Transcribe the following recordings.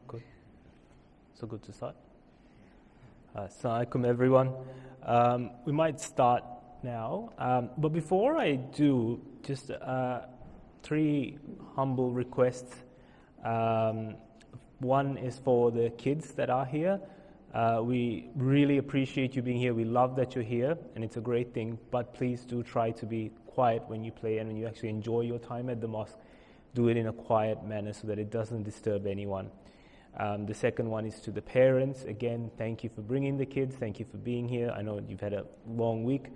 Good. So good to start. Assalamu alaikum, everyone. We might start now, but before I do, just three humble requests. One is for the kids that are here. We really appreciate you being here. We love that you're here, and it's a great thing, but please do try to be quiet when you play, and when you actually enjoy your time at the mosque, do it in a quiet manner so that it doesn't disturb anyone. The second one is to the parents. Again, thank you for bringing the kids. Thank you for being here. I know you've had a long week,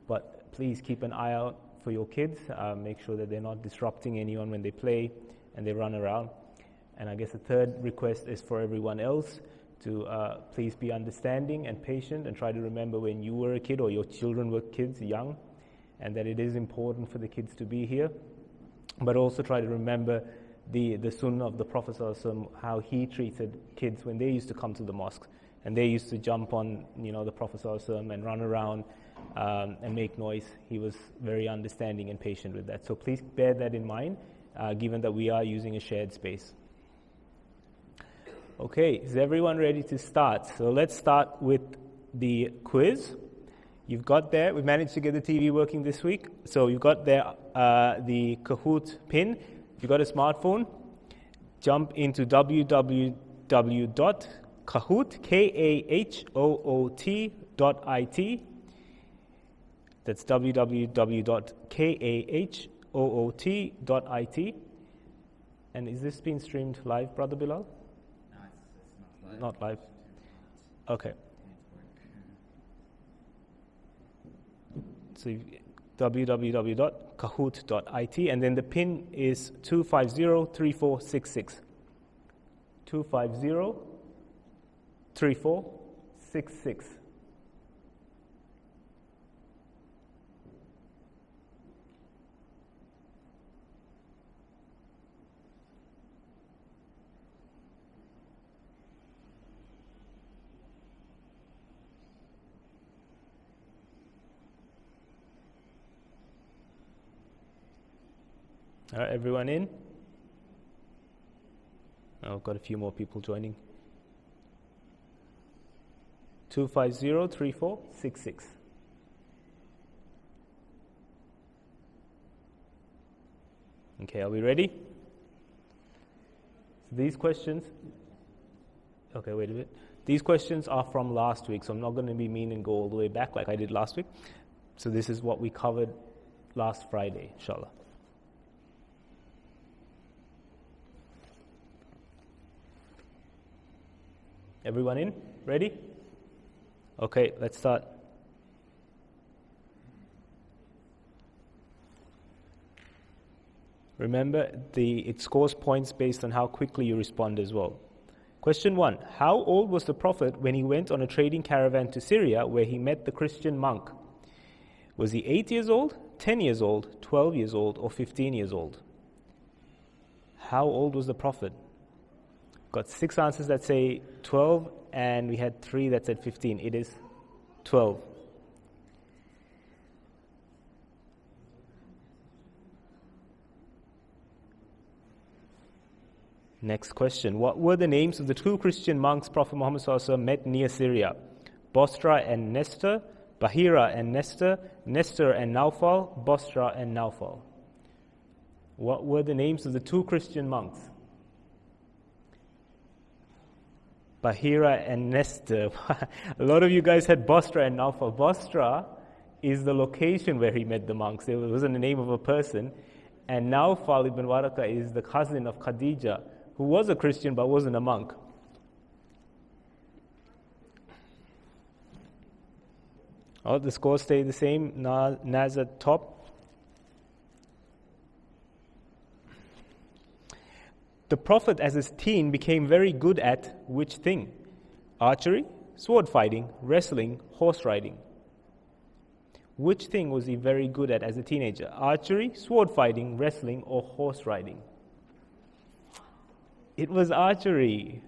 but please keep an eye out for your kids. Make sure that they're not disrupting anyone when they play and they run around. And I guess the third request is for everyone else to please be understanding and patient and try to remember when you were a kid or your children were kids, young, and that it is important for the kids to be here. But also try to remember the sunnah of the Prophet ﷺ, how he treated kids when they used to come to the mosque. And they used to jump on, the Prophet ﷺ and run around and make noise. He was very understanding and patient with that. So please bear that in mind, given that we are using a shared space. Okay, is everyone ready to start? So let's start with the quiz. You've got there, we managed to get the TV working this week. So you've got there the Kahoot pin. If you've got a smartphone, jump into www.kahoot.it. That's www.kahoot.it. And is this being streamed live, Brother Bilal? No, it's not live. Okay. So www.kahoot.it, and then the pin is 2503466. 2503466. All right, everyone in? Oh, I've got a few more people joining. 2503466. Okay, are we ready? So these questions... Okay, wait a bit. These questions are from last week, so I'm not going to be mean and go all the way back like I did last week. So this is what we covered last Friday, inshallah. Everyone in? Ready? Okay, let's start. Remember, it scores points based on how quickly you respond as well. Question 1. How old was the Prophet when he went on a trading caravan to Syria where he met the Christian monk? Was he 8 years old, 10 years old, 12 years old, or 15 years old? How old was the Prophet? Got 6 answers that say 12, and we had 3 that said 15. It is 12. Next question. What were the names of the 2 Christian monks Prophet Muhammad ﷺ met near Syria? Bosra and Nestor, Bahira and Nestor, Nestor and Naufal, Bosra and Naufal. What were the names of the 2 Christian monks? Bahira and Nestor. A lot of you guys had Bosra and Naufal. Bosra is the location where he met the monks. It wasn't the name of a person. And Naufal ibn Barakah is the cousin of Khadijah, who was a Christian but wasn't a monk. Oh, the scores stay the same. Naz at top. The Prophet as his teen became very good at which thing? Archery, sword fighting, wrestling, horse riding. Which thing was he very good at as a teenager? Archery, sword fighting, wrestling, or horse riding? It was archery.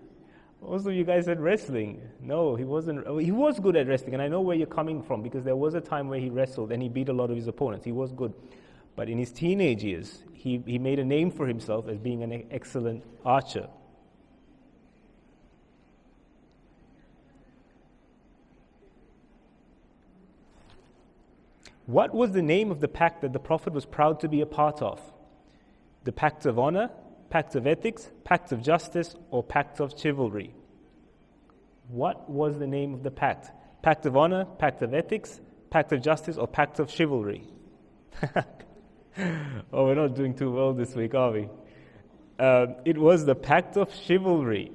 Most of you guys said wrestling. No, he wasn't. He was good at wrestling, and I know where you're coming from because there was a time where he wrestled and he beat a lot of his opponents. He was good. But in his teenage years, he made a name for himself as being an excellent archer. What was the name of the pact that the Prophet was proud to be a part of? The pact of honor, pact of ethics, pact of justice, or pact of chivalry? What was the name of the pact? Pact of honor, pact of ethics, pact of justice, or pact of chivalry? Oh, we're not doing too well this week, are we? It was the pact of chivalry.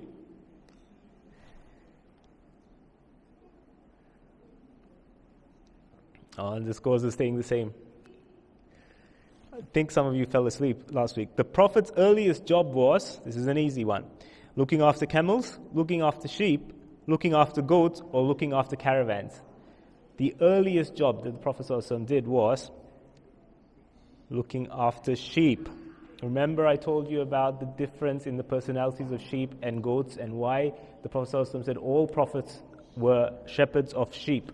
Oh, and the scores are staying the same. I think some of you fell asleep last week. The Prophet's earliest job was, this is an easy one, looking after camels, looking after sheep, looking after goats, or looking after caravans. The earliest job that the Prophet ﷺ did was looking after sheep. Remember I told you about the difference in the personalities of sheep and goats and why the Prophet ﷺ said all prophets were shepherds of sheep.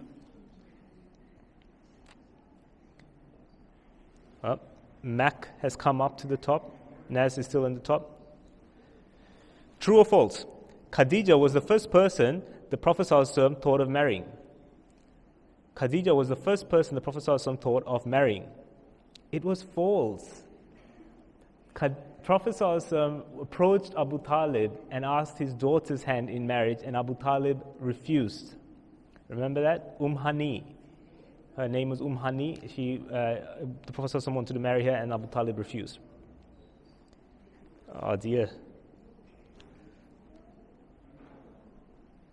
Mac has come up to the top. Naz is still in the top. True or false? Khadijah was the first person the Prophet ﷺ thought of marrying. Khadijah was the first person the Prophet ﷺ thought of marrying. It was false. Prophet ﷺ approached Abu Talib and asked his daughter's hand in marriage, and Abu Talib refused. Remember that? Hani. Her name was Hani. The Prophet ﷺ wanted to marry her, and Abu Talib refused. Oh dear.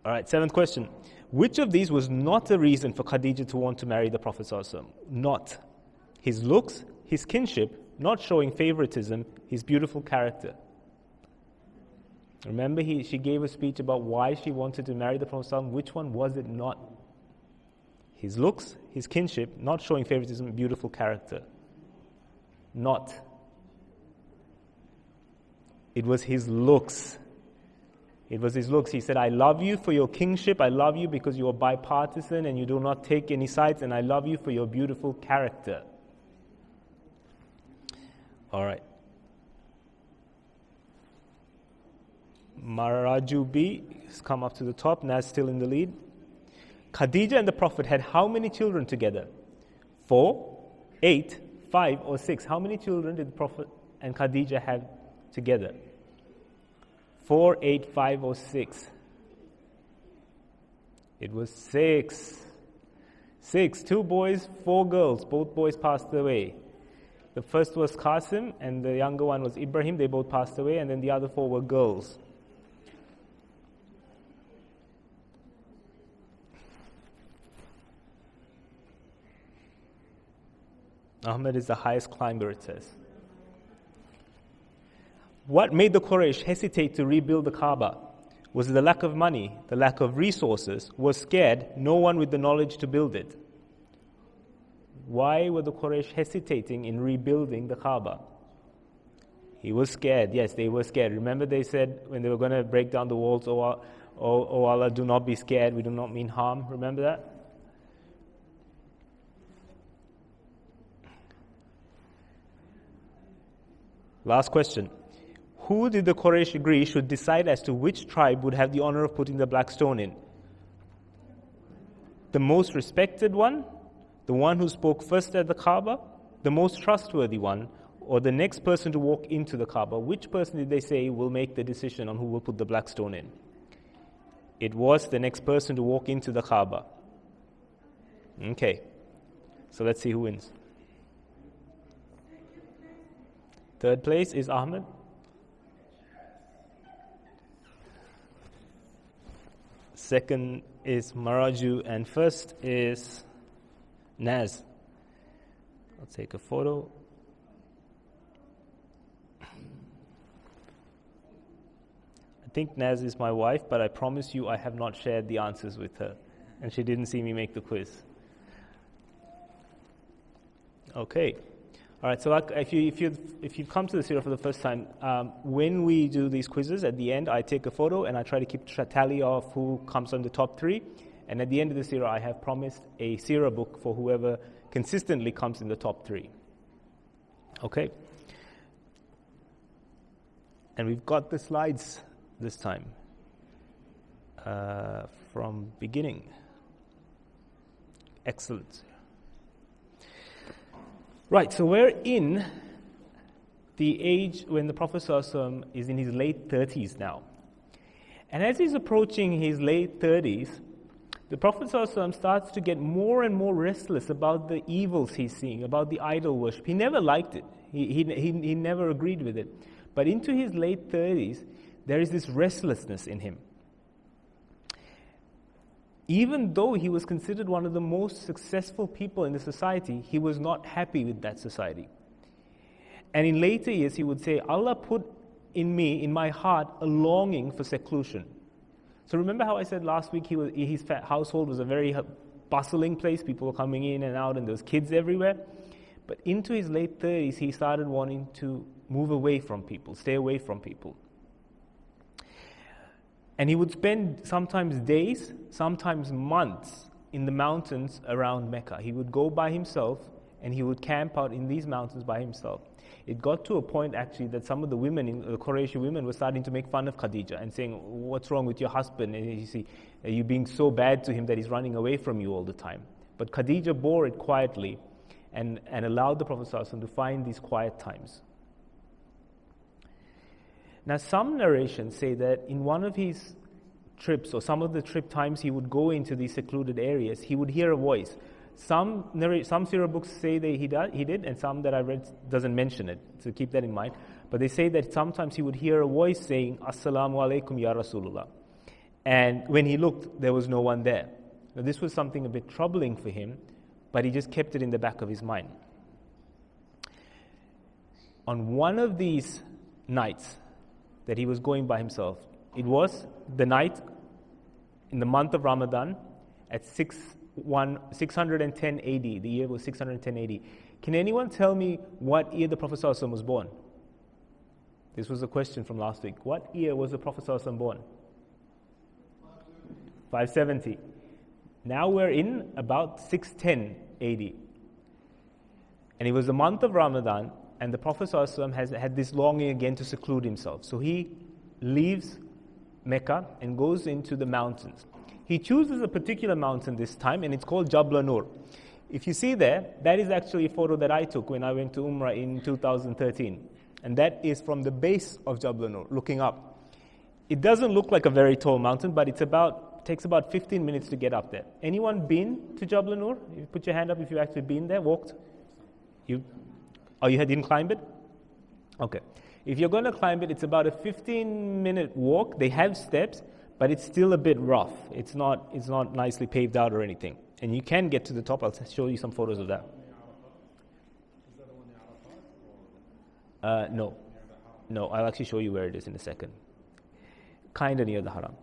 All right, seventh question. Which of these was not a reason for Khadijah to want to marry the Prophet ﷺ? Not his looks, his kinship, not showing favoritism, his beautiful character. Remember, she gave a speech about why she wanted to marry the Prophet ﷺ. Which one was it not? His looks, his kinship, not showing favoritism, beautiful character. Not. It was his looks. It was his looks. He said, I love you for your kingship. I love you because you are bipartisan and you do not take any sides. And I love you for your beautiful character. All right. Maraju B has come up to the top. Naz still in the lead. Khadijah and the Prophet had how many children together? 4, 8, 5, or 6? How many children did the Prophet and Khadijah have together? 4, 8, 5, or 6? It was 6. 6. 2 boys, 4 girls. Both boys passed away. The first was Qasim, and the younger one was Ibrahim. They both passed away, and then the other 4 were girls. Ahmad is the highest climber, it says. What made the Quraish hesitate to rebuild the Kaaba? Was it the lack of money, the lack of resources, was scared, no one with the knowledge to build it? Why were the Quraysh hesitating in rebuilding the Kaaba? He was scared. Yes, they were scared. Remember they said when they were going to break down the walls, oh Allah, do not be scared. We do not mean harm. Remember that? Last question. Who did the Quraysh agree should decide as to which tribe would have the honor of putting the black stone in? The most respected one? The one who spoke first at the Kaaba? The most trustworthy one? Or the next person to walk into the Kaaba? Which person did they say will make the decision on who will put the black stone in? It was the next person to walk into the Kaaba. Okay. So let's see who wins. Third place is Ahmad. Second is Maraju, and first is Naz. I'll take a photo. I think Naz is my wife, but I promise you I have not shared the answers with her, and she didn't see me make the quiz. Okay. All right, so if you've come to the Seerah for the first time, when we do these quizzes, at the end I take a photo and I try to keep tally of who comes on the top 3. And at the end of the Seerah, I have promised a Seerah book for whoever consistently comes in the top 3. Okay? And we've got the slides this time from beginning. Excellent. Right, so we're in the age when the Prophet ﷺ is in his late 30s now. And as he's approaching his late 30s, the Prophet ﷺ starts to get more and more restless about the evils he's seeing, about the idol worship. He never liked it. He never agreed with it. But into his late 30s, there is this restlessness in him. Even though he was considered one of the most successful people in the society, he was not happy with that society. And in later years, he would say, Allah put in me, in my heart, a longing for seclusion. So remember how I said last week his household was a very bustling place, people were coming in and out, and there was kids everywhere. But into his late 30s, he started wanting to move away from people, stay away from people. And he would spend sometimes days, sometimes months in the mountains around Mecca. He would go by himself and he would camp out in these mountains by himself. It got to a point actually that some of the women, the Quraish women, were starting to make fun of Khadijah and saying, what's wrong with your husband? And you see, are you being so bad to him that he's running away from you all the time? But Khadijah bore it quietly and allowed the Prophet ﷺ to find these quiet times. Now, some narrations say that in one of his trips, or some of the trip times he would go into these secluded areas, he would hear a voice. Some Seerah books say that he did, and some that I read doesn't mention it, so keep that in mind. But they say that sometimes he would hear a voice saying, Assalamu alaikum ya Rasulullah. And when he looked, there was no one there. Now, this was something a bit troubling for him, but he just kept it in the back of his mind. On one of these nights that he was going by himself, it was the night in the month of Ramadan at 610 AD. The year was 610 AD. Can anyone tell me what year the Prophet ﷺ was born? This was a question from last week. What year was the Prophet ﷺ born? 570. Now we're in about 610 AD. And it was the month of Ramadan, and the Prophet ﷺ has had this longing again to seclude himself. So he leaves Mecca and goes into the mountains. He chooses a particular mountain this time, and it's called Jabal Nur. If you see there, that is actually a photo that I took when I went to Umrah in 2013. And that is from the base of Jabal Nur, looking up. It doesn't look like a very tall mountain, but it takes about 15 minutes to get up there. Anyone been to Jabal Nur? You put your hand up if you've actually been there, walked. You didn't climb it? Okay. If you're going to climb it, it's about a 15-minute walk. They have steps, but it's still a bit rough. It's not nicely paved out or anything. And you can get to the top. I'll show you some photos of that. No, I'll actually show you where it is in a second. Kind of near the Haram.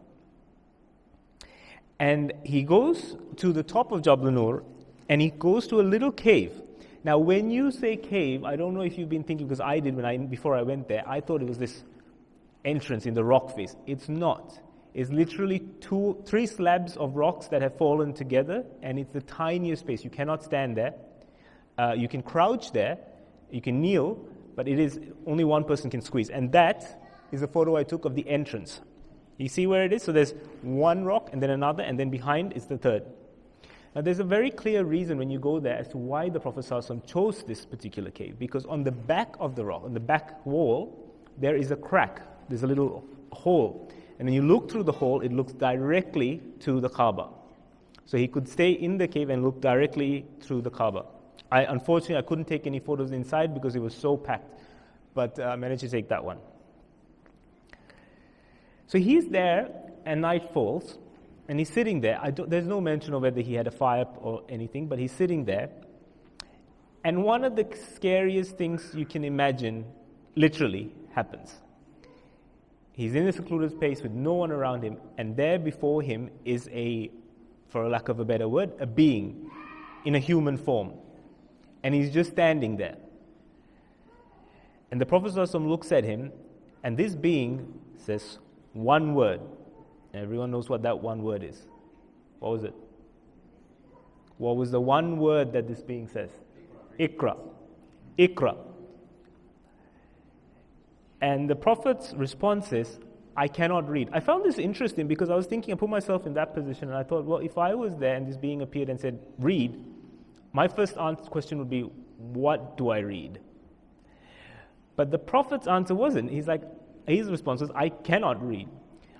And he goes to the top of Jabal Nur, and he goes to a little cave. Now, when you say cave, I don't know if you've been thinking, because I did before I went there, I thought it was this entrance in the rock face. It's not. It's literally 3 slabs of rocks that have fallen together, and it's the tiniest space. You cannot stand there. You can crouch there, you can kneel, but it is only one person can squeeze. And that is a photo I took of the entrance. You see where it is? So there's one rock, and then another, and then behind is the third. Now, there's a very clear reason when you go there as to why the Prophet ﷺ chose this particular cave. Because on the back of the rock, on the back wall, there is a crack. There's a little hole. And when you look through the hole, it looks directly to the Kaaba. So he could stay in the cave and look directly through the Kaaba. Unfortunately, I couldn't take any photos inside because it was so packed. But I managed to take that one. So he's there, and night falls. And he's sitting there. There's no mention of whether he had a fire or anything, but he's sitting there. And one of the scariest things you can imagine literally happens. He's in a secluded space with no one around him, and there before him is for lack of a better word, a being in a human form. And he's just standing there. And the Prophet ﷺ looks at him, and this being says one word. Everyone knows what that one word is. What was it? What was the one word that this being says? Iqra. Iqra. And the Prophet's response is, I cannot read. I found this interesting because I was thinking, I put myself in that position, and I thought, well, if I was there and this being appeared and said, read, my first question would be, what do I read? But the Prophet's answer wasn't. His response was, I cannot read.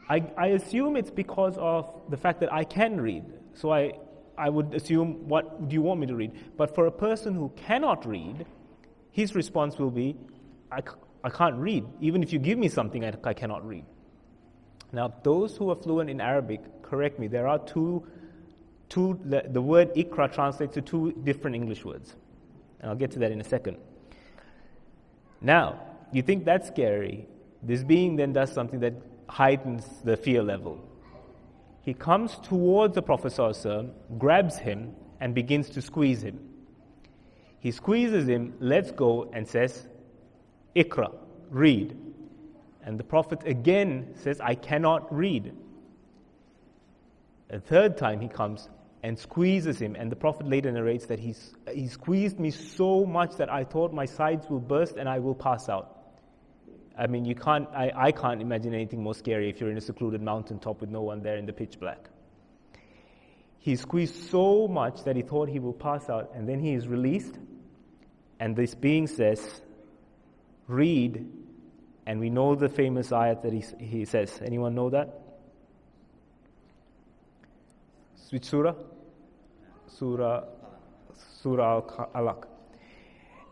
I assume it's because of the fact that I can read. So I would assume, what do you want me to read? But for a person who cannot read, his response will be, I can't read. Even if you give me something, I cannot read. Now, those who are fluent in Arabic, correct me, there are the word ikra translates to two different English words. And I'll get to that in a second. Now, you think that's scary. This being then does something that heightens the fear level. He comes towards the Prophet ﷺ, grabs him, and begins to squeeze him. He squeezes him, lets go, and says, Ikra, read. And the Prophet again says, I cannot read. A third time he comes and squeezes him, and the Prophet later narrates that he squeezed me so much that I thought my sides will burst and I will pass out. I mean, I can't imagine anything more scary if you're in a secluded mountaintop with no one there in the pitch black. He squeezed so much that he thought he will pass out, and then he is released, and this being says, read, and we know the famous ayat that he says. Anyone know that? Which surah? Surah Al-Alaq.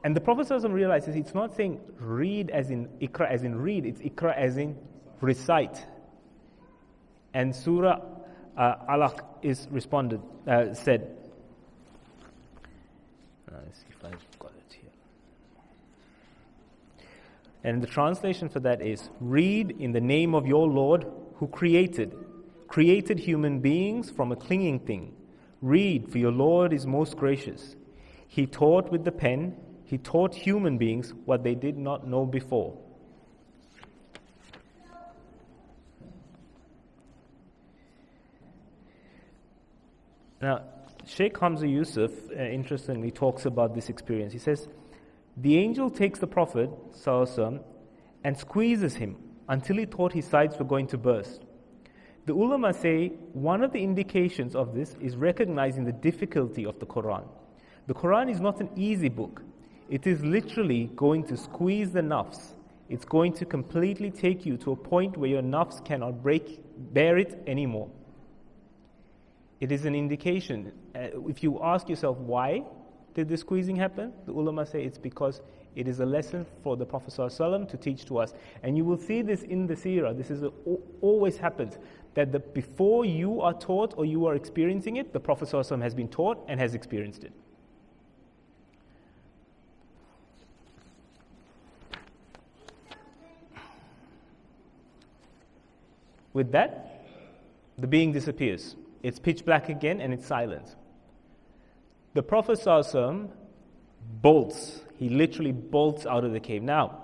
And the Prophet ﷺ realizes it's not saying read as in ikra as in read, it's ikra as in recite. And Surah Alaq is said. Let's see if I've got it here. And the translation for that is, read in the name of your Lord who created human beings from a clinging thing. Read, for your Lord is most gracious. He taught with the pen, He taught human beings what they did not know before. Now, Sheikh Hamza Yusuf, interestingly, talks about this experience. He says, the angel takes the Prophet ﷺ and squeezes him until he thought his sides were going to burst. The ulama say one of the indications of this is recognizing the difficulty of the Quran. The Quran is not an easy book. It is literally going to squeeze the nafs. It's going to completely take you to a point where your nafs cannot bear it anymore. It is an indication. If you ask yourself, why did the squeezing happen? The ulama say it's because it is a lesson for the Prophet ﷺ to teach to us. And you will see this in the seerah. This always happens. That before you are taught or you are experiencing it, the Prophet ﷺ has been taught and has experienced it. With that, the being disappears. It's pitch black again and it's silent. The Prophet ﷺ bolts. He literally bolts out of the cave. Now,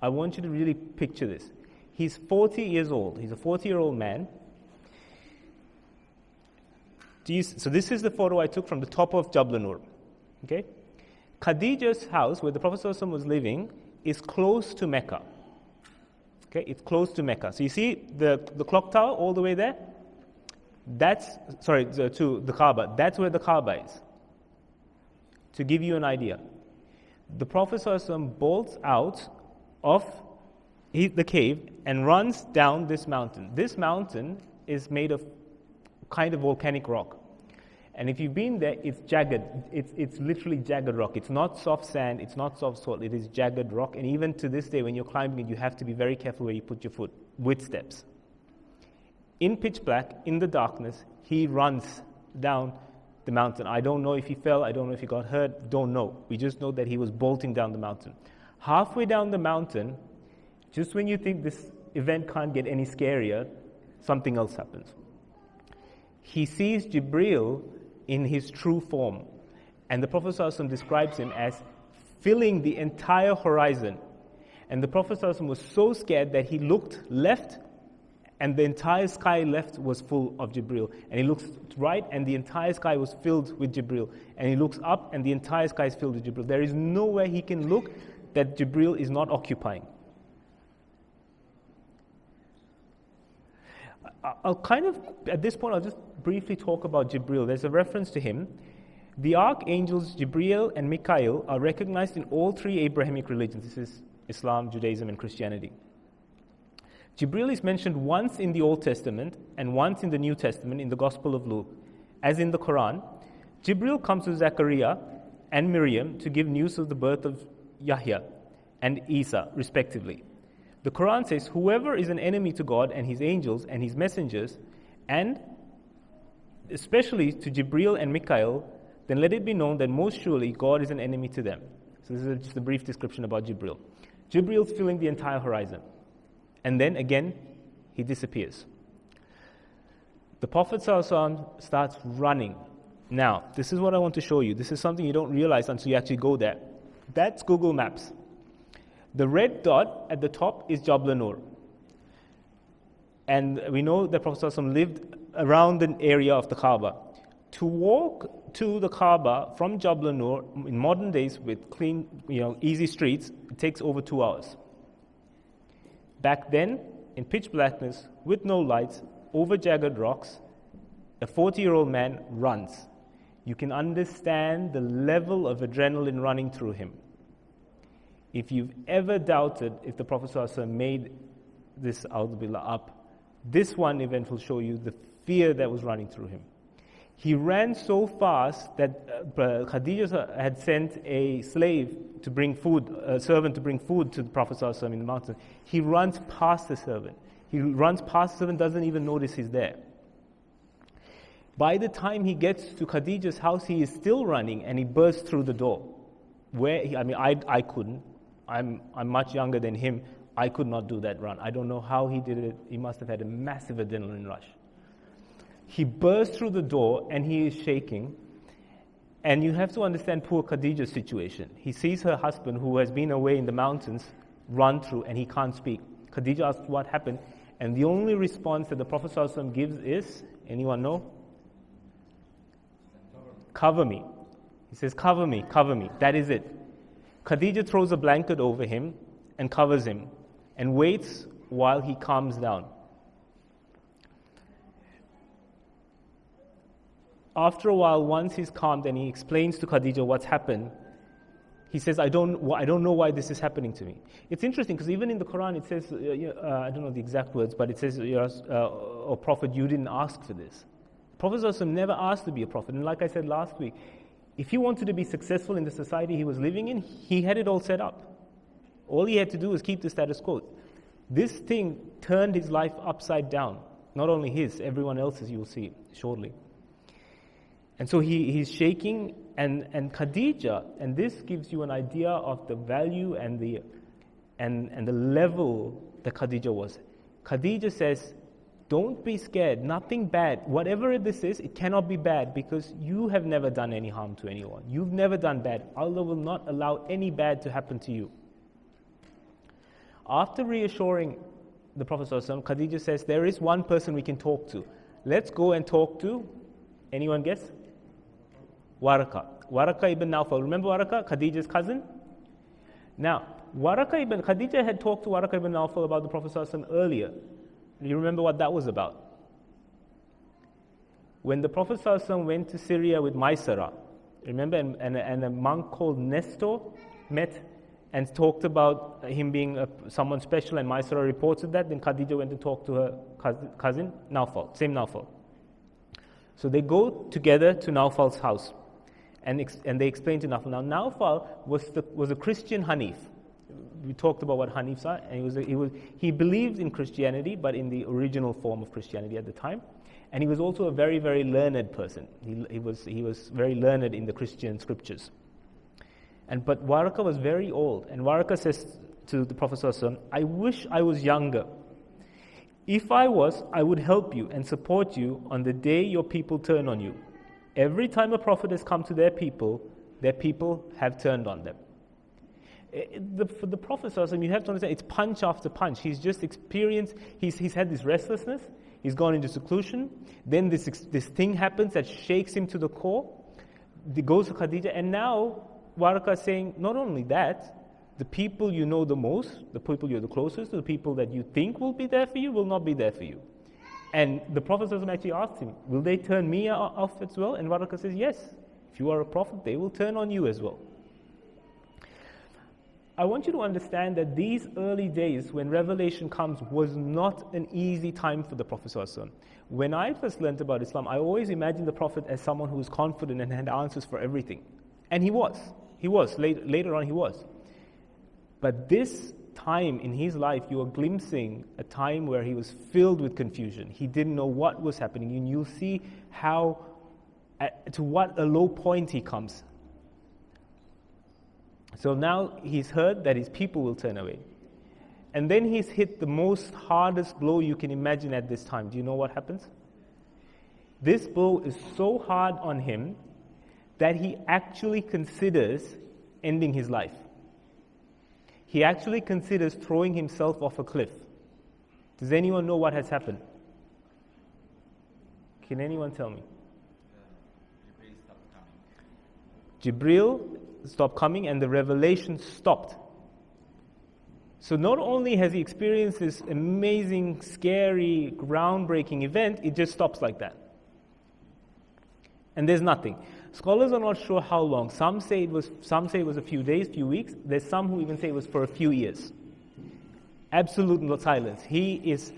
I want you to really picture this. He's 40 years old. He's a 40-year-old man. So this is the photo I took from the top of Jabal Nur. Okay? Khadijah's house, where the Prophet ﷺ was living, is close to Mecca. Okay, it's close to Mecca. So you see the clock tower all the way there? To the Kaaba. That's where the Kaaba is. To give you an idea. The Prophet ﷺ bolts out of the cave and runs down this mountain. This mountain is made of kind of volcanic rock. And if you've been there, it's jagged. It's literally jagged rock. It's not soft sand, it's not soft soil, it is jagged rock. And even to this day, when you're climbing it, you have to be very careful where you put your foot, with steps. In pitch black, in the darkness, he runs down the mountain. I don't know if he fell, I don't know if he got hurt, don't know. We just know that he was bolting down the mountain. Halfway down the mountain, just when you think this event can't get any scarier, something else happens. He sees Jibreel in his true form. And the Prophet ﷺ describes him as filling the entire horizon. And the Prophet ﷺ was so scared that he looked left and the entire sky left was full of Jibreel. And he looks right and the entire sky was filled with Jibreel. And he looks up and the entire sky is filled with Jibreel. There is nowhere he can look that Jibreel is not occupying. At this point, I'll just briefly talk about Jibreel. There's a reference to him. The archangels Jibreel and Mikael are recognized in all three Abrahamic religions. This is Islam, Judaism, and Christianity. Jibreel is mentioned once in the Old Testament and once in the New Testament in the Gospel of Luke. As in the Quran, Jibreel comes to Zechariah and Miriam to give news of the birth of Yahya and Isa, respectively. The Quran says, whoever is an enemy to God and his angels and his messengers, and especially to Jibreel and Mikael, then let it be known that most surely God is an enemy to them. So this is just a brief description about Jibreel. Jibreel is filling the entire horizon. And then again, he disappears. The Prophet ﷺ starts running. Now, this is what I want to show you. This is something you don't realize until you actually go there. That's Google Maps. The red dot at the top is Jabal Nur. And we know that Prophet ﷺ lived around the area of the Kaaba. To walk to the Kaaba from Jabal Nur in modern days with clean, easy streets, it takes over 2 hours. Back then, in pitch blackness, with no lights, over jagged rocks, a 40-year-old man runs. You can understand the level of adrenaline running through him. If you've ever doubted if the Prophet ﷺ made this A'udhu up, this one event will show you the fear that was running through him. He ran so fast that Khadijah had sent a slave to bring food, a servant to bring food to the Prophet ﷺ in the mountain. He runs past the servant. He runs past the servant, doesn't even notice he's there. By the time he gets to Khadijah's house, he is still running, and he bursts through the door. I couldn't. I'm much younger than him. I could not do that run. I don't know how he did it. He must have had a massive adrenaline rush. He bursts through the door and he is shaking. And you have to understand poor Khadijah's situation. He sees her husband, who has been away in the mountains, run through, and he can't speak. Khadijah asks what happened, and the only response that the Prophet ﷺ gives is, anyone know? Cover me. He says, cover me, cover me. That is it. Khadijah throws a blanket over him and covers him and waits while he calms down. After a while, once he's calmed and he explains to Khadijah what's happened, he says, I don't know why this is happening to me. It's interesting because even in the Quran it says, I don't know the exact words, but it says, O Prophet, you didn't ask for this. Prophet ﷺ never asked to be a prophet. And like I said last week, if he wanted to be successful in the society he was living in, he had it all set up. All he had to do was keep the status quo. This thing turned his life upside down. Not only his, everyone else's, you will see shortly. And so he's shaking, and Khadijah, and this gives you an idea of the value and the level that Khadijah was. Khadijah says, don't be scared, nothing bad. Whatever this is, it cannot be bad because you have never done any harm to anyone. You've never done bad. Allah will not allow any bad to happen to you. After reassuring the Prophet ﷺ, Khadijah says, there is one person we can talk to. Let's go and talk to, anyone guess? Barakah ibn Nawfal. Remember Barakah, Khadijah's cousin? Now, Khadijah had talked to Barakah ibn Nawfal about the Prophet ﷺ earlier. Do you remember what that was about? When the Prophet ﷺ went to Syria with Seerah, remember, and a monk called Nestor met and talked about him being someone special, and Seerah reported that, then Khadijah went to talk to her cousin, Nawfal, same Nawfal. So they go together to Nawfal's house, and they explain to Nawfal. Now, Nawfal was a Christian Hanif. We talked about what Hanifs are, and he believed in Christianity, but in the original form of Christianity at the time. And he was also a very, very learned person. He was very learned in the Christian scriptures. But Barakah was very old, and Barakah says to the Prophet ﷺ, I wish I was younger. If I was, I would help you and support you on the day your people turn on you. Every time a prophet has come to their people have turned on them. For the Prophet ﷺ, you have to understand, it's punch after punch. He's just experienced, he's had this restlessness, he's gone into seclusion, then this thing happens that shakes him to the core, he goes to Khadijah, and now Barakah is saying, not only that, the people you know the most, the people you're the closest to, the people that you think will be there for you, will not be there for you. And the Prophet ﷺ actually asked him, will they turn me off as well? And Barakah says, yes. If you are a prophet, they will turn on you as well. I want you to understand that these early days when revelation comes was not an easy time for the Prophet ﷺ. When I first learned about Islam, I always imagined the Prophet as someone who was confident and had answers for everything. And he was. Later on he was. But this time in his life, you are glimpsing a time where he was filled with confusion. He didn't know what was happening. And you'll see to what a low point he comes. So now he's heard that his people will turn away. And then he's hit the most hardest blow you can imagine at this time. Do you know what happens? This blow is so hard on him that he actually considers ending his life. He actually considers throwing himself off a cliff. Does anyone know what has happened? Can anyone tell me? Jibreel stopped coming and the revelation stopped. So not only has he experienced this amazing, scary, groundbreaking event, it just stops like that. And there's nothing. Scholars are not sure how long. Some say it was a few days, few weeks. There's some who even say it was for a few years. Absolute silence. He is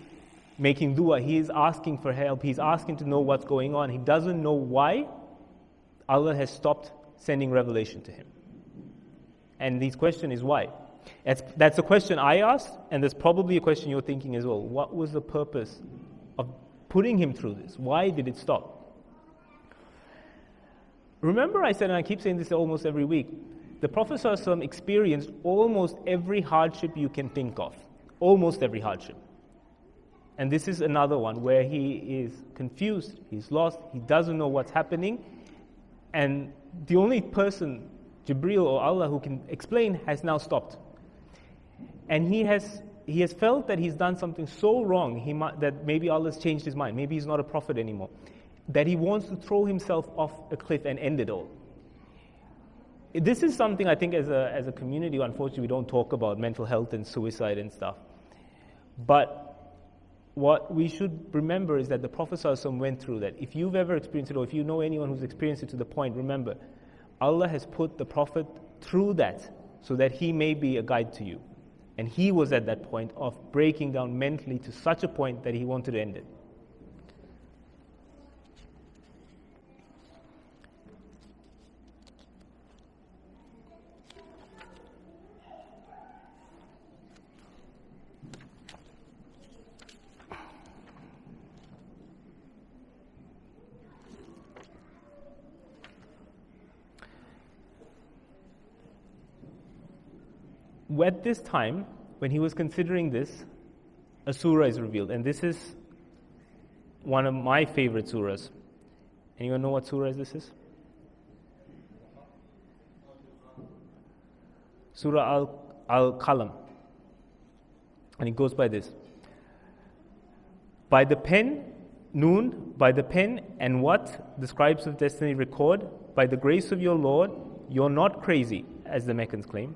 making dua. He is asking for help. He's asking to know what's going on. He doesn't know why Allah has stopped sending revelation to him. And his question is why? That's a question I asked, and there's probably a question you're thinking as well. What was the purpose of putting him through this? Why did it stop? Remember I said, and I keep saying this almost every week, the Prophet ﷺ experienced almost every hardship you can think of. Almost every hardship. And this is another one where he is confused, he's lost, he doesn't know what's happening, and the only person, Jibreel or Allah, who can explain has now stopped. And he has felt that he's done something so wrong that maybe Allah's changed his mind, maybe he's not a prophet anymore, that he wants to throw himself off a cliff and end it all. This is something I think as a community, unfortunately, we don't talk about mental health and suicide and stuff. But what we should remember is that the Prophet ﷺ went through that. If you've ever experienced it, or if you know anyone who's experienced it to the point, remember, Allah has put the Prophet through that so that he may be a guide to you. And he was at that point of breaking down mentally to such a point that he wanted to end it. At this time, when he was considering this, a surah is revealed. And this is one of my favorite surahs. Anyone know what surah this is? Surah Al-Qalam. And it goes by this. By the pen, Noon, by the pen and what the scribes of destiny record, by the grace of your Lord, you're not crazy, as the Meccans claim.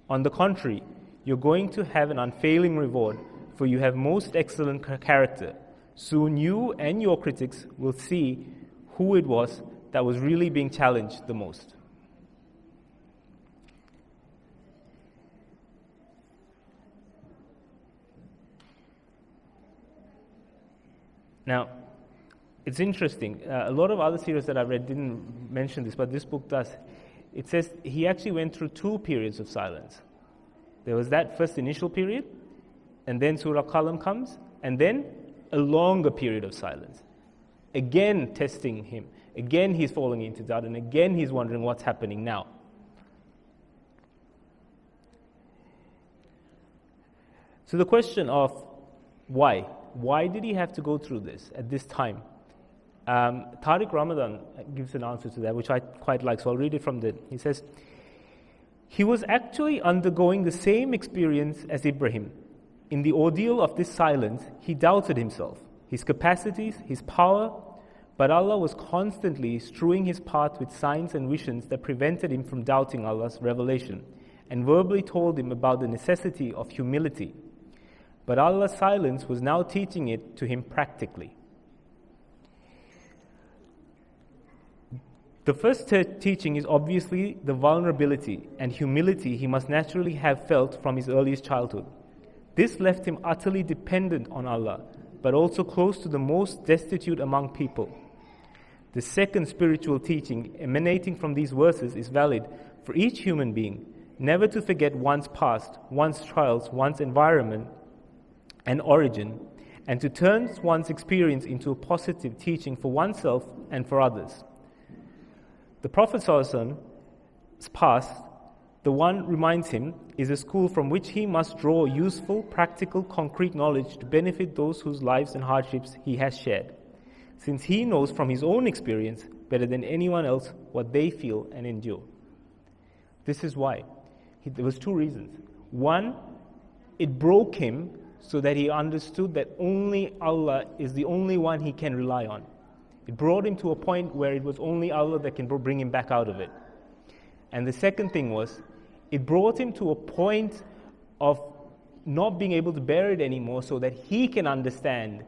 On the contrary, you're going to have an unfailing reward, for you have most excellent character. Soon you and your critics will see who it was that was really being challenged the most. Now, it's interesting. A lot of other series that I've read didn't mention this, but this book does. It says he actually went through 2 periods of silence. There was that first initial period, and then Surah Qalam comes, and then a longer period of silence. Again testing him. Again he's falling into doubt, and again he's wondering what's happening now. So the question of why? Why did he have to go through this at this time? Tariq Ramadan gives an answer to that, which I quite like, so I'll read it from there. He says, he was actually undergoing the same experience as Ibrahim. In the ordeal of this silence, he doubted himself, his capacities, his power, but Allah was constantly strewing his path with signs and visions that prevented him from doubting Allah's revelation, and verbally told him about the necessity of humility. But Allah's silence was now teaching it to him practically. The first teaching is obviously the vulnerability and humility he must naturally have felt from his earliest childhood. This left him utterly dependent on Allah, but also close to the most destitute among people. The second spiritual teaching emanating from these verses is valid for each human being, never to forget one's past, one's trials, one's environment and origin, and to turn one's experience into a positive teaching for oneself and for others. The Prophet ﷺ's past, the one reminds him, is a school from which he must draw useful, practical, concrete knowledge to benefit those whose lives and hardships he has shared, since he knows from his own experience better than anyone else what they feel and endure. This is why. There was two reasons. One, it broke him so that he understood that only Allah is the only one he can rely on. It brought him to a point where it was only Allah that can bring him back out of it. And the second thing was, it brought him to a point of not being able to bear it anymore so that he can understand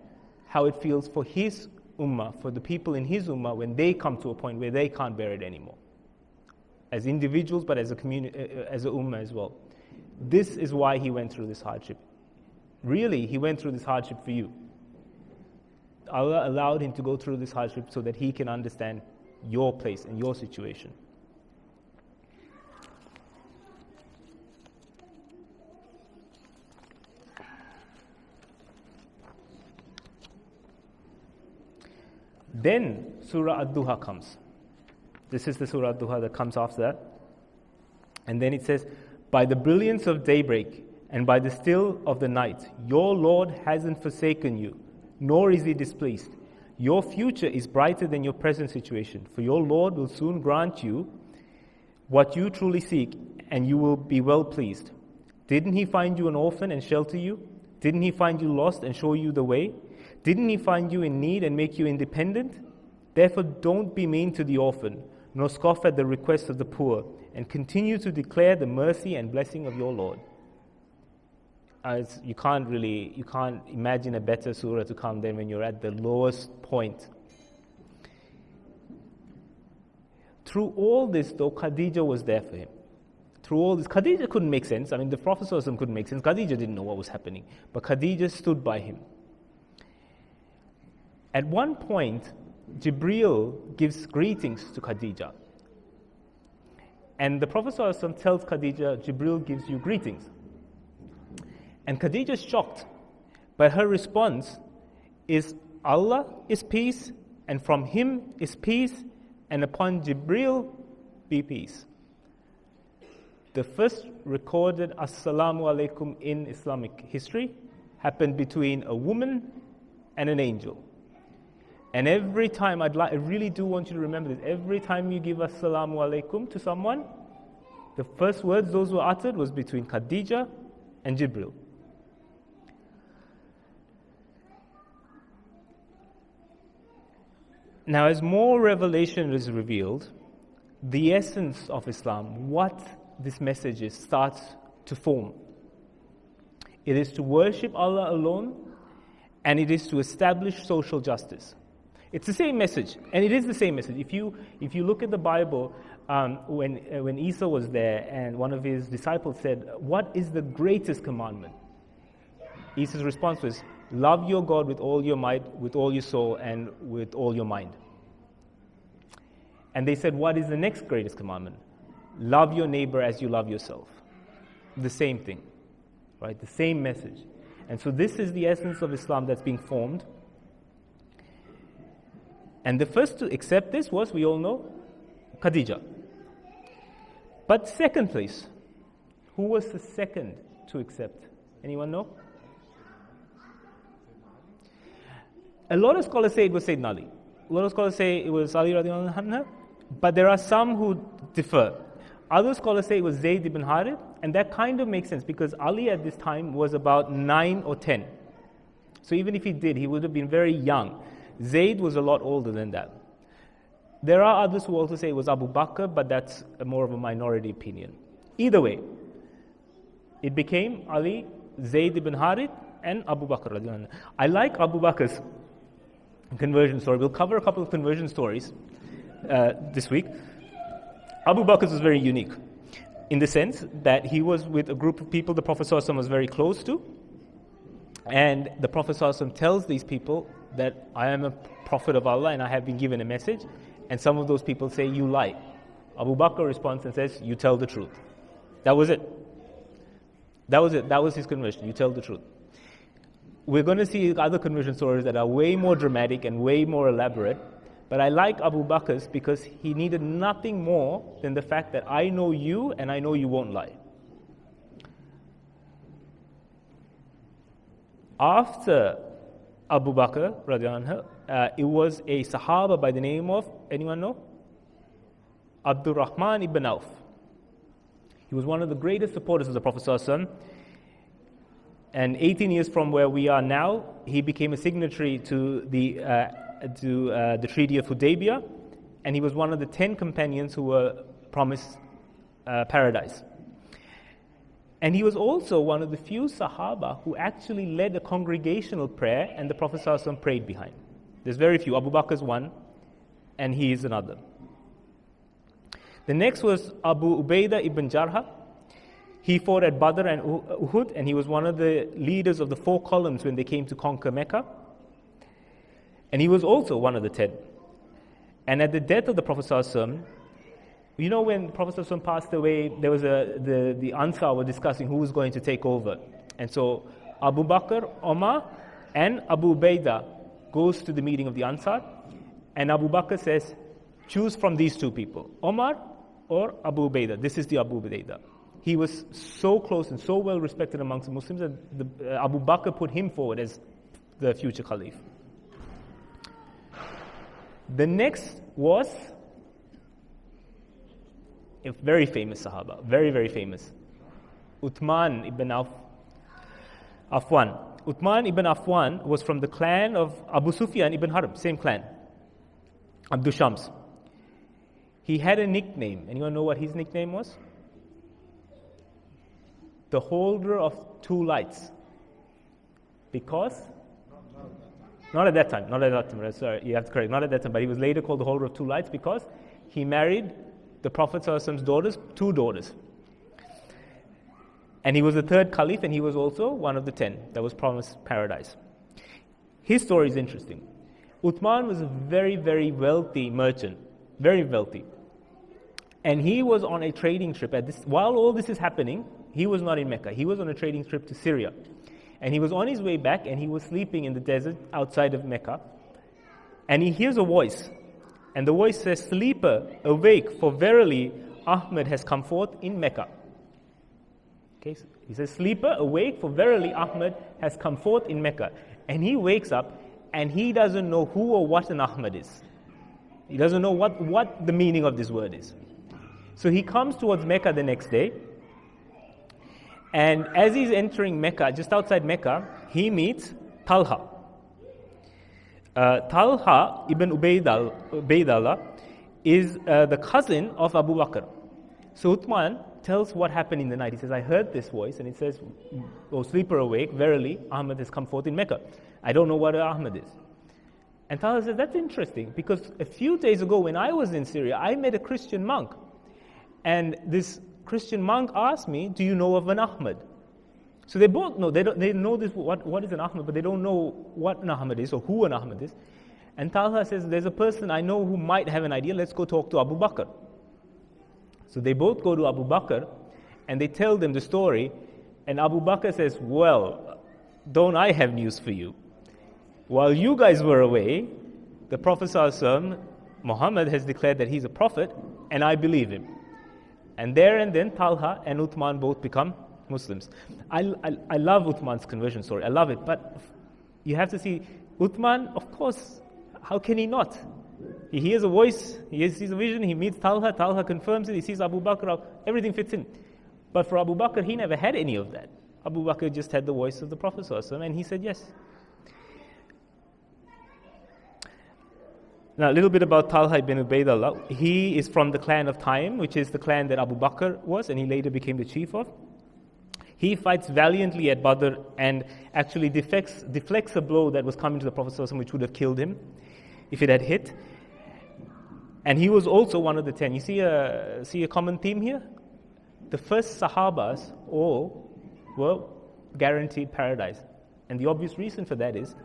how it feels for his ummah, for the people in his ummah when they come to a point where they can't bear it anymore. As individuals, but as a community, as a ummah as well. This is why he went through this hardship. Really, he went through this hardship for you. Allah allowed him to go through this hardship so that he can understand your place and your situation. Then Surah Ad-Duha comes. This is the Surah Ad-Duha that comes after that. And then it says, by the brilliance of daybreak and by the still of the night, your Lord hasn't forsaken you, nor is he displeased. Your future is brighter than your present situation, for your Lord will soon grant you what you truly seek, and you will be well pleased. Didn't he find you an orphan and shelter you? Didn't he find you lost and show you the way? Didn't he find you in need and make you independent? Therefore don't be mean to the orphan, nor scoff at the requests of the poor, and continue to declare the mercy and blessing of your Lord. You can't imagine a better surah to come than when you're at the lowest point. Through all this, though, Khadijah was there for him. Through all this, Khadijah couldn't make sense. I mean, the Prophet ﷺ couldn't make sense. Khadijah didn't know what was happening. But Khadijah stood by him. At one point, Jibreel gives greetings to Khadijah. And the Prophet ﷺ tells Khadijah, Jibreel gives you greetings. And Khadijah is shocked. But her response is, Allah is peace, and from him is peace, and upon Jibreel be peace. The first recorded Assalamu alaikum in Islamic history happened between a woman and an angel. And every time, I really do want you to remember this, every time you give Assalamu alaikum to someone, the first words those were uttered was between Khadijah and Jibreel. Now, as more revelation is revealed, the essence of Islam, what this message is, starts to form. It is to worship Allah alone, and it is to establish social justice. It's the same message, and it is the same message. If you look at the Bible, when Isa was there, and one of his disciples said, "What is the greatest commandment?" Isa's response was, "Love your God with all your might, with all your soul, and with all your mind." And they said, "What is the next greatest commandment?" "Love your neighbor as you love yourself." The same thing, right? The same message. And so this is the essence of Islam that's being formed. And the first to accept this was, we all know, Khadijah. But second place, who was the second to accept? Anyone know? A lot of scholars say it was Sayyidina Ali. A lot of scholars say it was Ali radiallahu anhu, but there are some who differ. Other scholars say it was Zayd ibn Harith, and that kind of makes sense because Ali at this time was about 9 or 10. So even if he did, he would have been very young. Zayd was a lot older than that. There are others who also say it was Abu Bakr, but that's more of a minority opinion. Either way, it became Ali, Zayd ibn Harith, and Abu Bakr. I like Abu Bakr's conversion story. We'll cover a couple of conversion stories. this week. Abu Bakr was very unique in the sense that he was with a group of people the Prophet ﷺ was very close to. And the Prophet ﷺ tells these people that I am a prophet of Allah and I have been given a message. And some of those people say, you lie. Abu Bakr responds and says, you tell the truth. That was it. That was it. That was his conversion. You tell the truth. We're going to see other conversion stories that are way more dramatic and way more elaborate. But I like Abu Bakr's because he needed nothing more than the fact that I know you and I know you won't lie. After Abu Bakr, radiallahu anhu, it was a Sahaba by the name of, anyone know? Abdurrahman ibn Auf. He was one of the greatest supporters of the Prophet ﷺ. And 18 years from where we are now, he became a signatory to the Treaty of Hudaybiyah, and he was one of the 10 companions who were promised paradise. And he was also one of the few Sahaba who actually led a congregational prayer and the Prophet ﷺ prayed behind. There's very few. Abu Bakr is one, and he is another. The next was Abu Ubaidah Ibn Zarha. He fought at Badr and Uhud, and he was one of the leaders of the 4 columns when they came to conquer Mecca. And he was also one of the 10. And at the death of the Prophet ﷺ, you know when the Prophet ﷺ passed away, there was the Ansar were discussing who was going to take over. And so Abu Bakr, Omar, and Abu Ubaidah goes to the meeting of the Ansar. And Abu Bakr says, choose from these 2 people, Omar or Abu Ubaidah. This is the Abu Ubaidah. He was so close and so well respected amongst the Muslims that Abu Bakr put him forward as the future Caliph. The next was a very famous Sahaba, very, very famous. Uthman ibn Affan. Uthman ibn Affan was from the clan of Abu Sufyan ibn Harb, same clan, Abdul Shams. He had a nickname. Anyone know what his nickname was? The holder of 2 lights. Because? Not at that time. Sorry, you have to correct. Not at that time, but he was later called the holder of 2 lights because he married the Prophet ﷺ's daughters, 2 daughters. And he was the 3rd Caliph, and he was also one of the 10 that was promised paradise. His story is interesting. Uthman was a very, very wealthy merchant, very wealthy. And he was on a trading trip. While all this is happening, he was not in Mecca. He was on a trading trip to Syria. And he was on his way back, and he was sleeping in the desert outside of Mecca. And he hears a voice. And the voice says, "Sleeper, awake, for verily Ahmad has come forth in Mecca." Okay, so he says, "Sleeper, awake, for verily Ahmad has come forth in Mecca." And he wakes up, and he doesn't know who or what an Ahmad is. He doesn't know what the meaning of this word is. So he comes towards Mecca the next day. And as he's entering Mecca, just outside Mecca, he meets Talha. Talha ibn Ubaidallah is the cousin of Abu Bakr. So Uthman tells what happened in the night. He says, "I heard this voice," and it says, "O sleeper, awake, verily Ahmad has come forth in Mecca." I don't know what Ahmad is. And Talha says, "That's interesting, because a few days ago when I was in Syria, I met a Christian monk. And this Christian monk asked me, 'Do you know of an Ahmad?'" So they both know, they know this, what is an Ahmad, but they don't know what an Ahmad is or who an Ahmad is. And Talha says, "There's a person I know who might have an idea, let's go talk to Abu Bakr." So they both go to Abu Bakr and they tell them the story. And Abu Bakr says, "Well, don't I have news for you? While you guys were away, the Prophet ﷺ, Muhammad, has declared that he's a prophet, and I believe him." And there and then Talha and Uthman both become Muslims. I love Uthman's conversion story. I love it. But you have to see, Uthman, of course, how can he not? He hears a voice, he sees a vision, he meets Talha, Talha confirms it, he sees Abu Bakr, everything fits in. But for Abu Bakr, he never had any of that. Abu Bakr just had the voice of the Prophet ﷺ, and he said yes. Now, a little bit about Talha ibn Ubaidallah. He is from the clan of Taym, which is the clan that Abu Bakr was, and he later became the chief of. He fights valiantly at Badr and actually deflects a blow that was coming to the Prophet ﷺ, which would have killed him if it had hit. And he was also one of the 10. You see a common theme here? The first Sahabas all were guaranteed paradise. And the obvious reason for that is,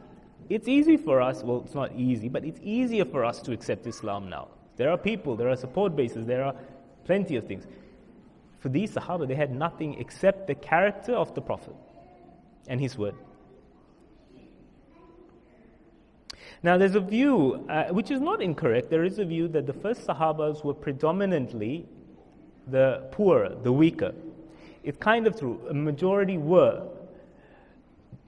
it's easy for us, well, it's not easy, but it's easier for us to accept Islam now. There are people, there are support bases, there are plenty of things. For these Sahaba, they had nothing except the character of the Prophet and his word. Now there's a view, which is not incorrect, there is a view that the first Sahabas were predominantly the poorer, the weaker. It's kind of true, a majority were.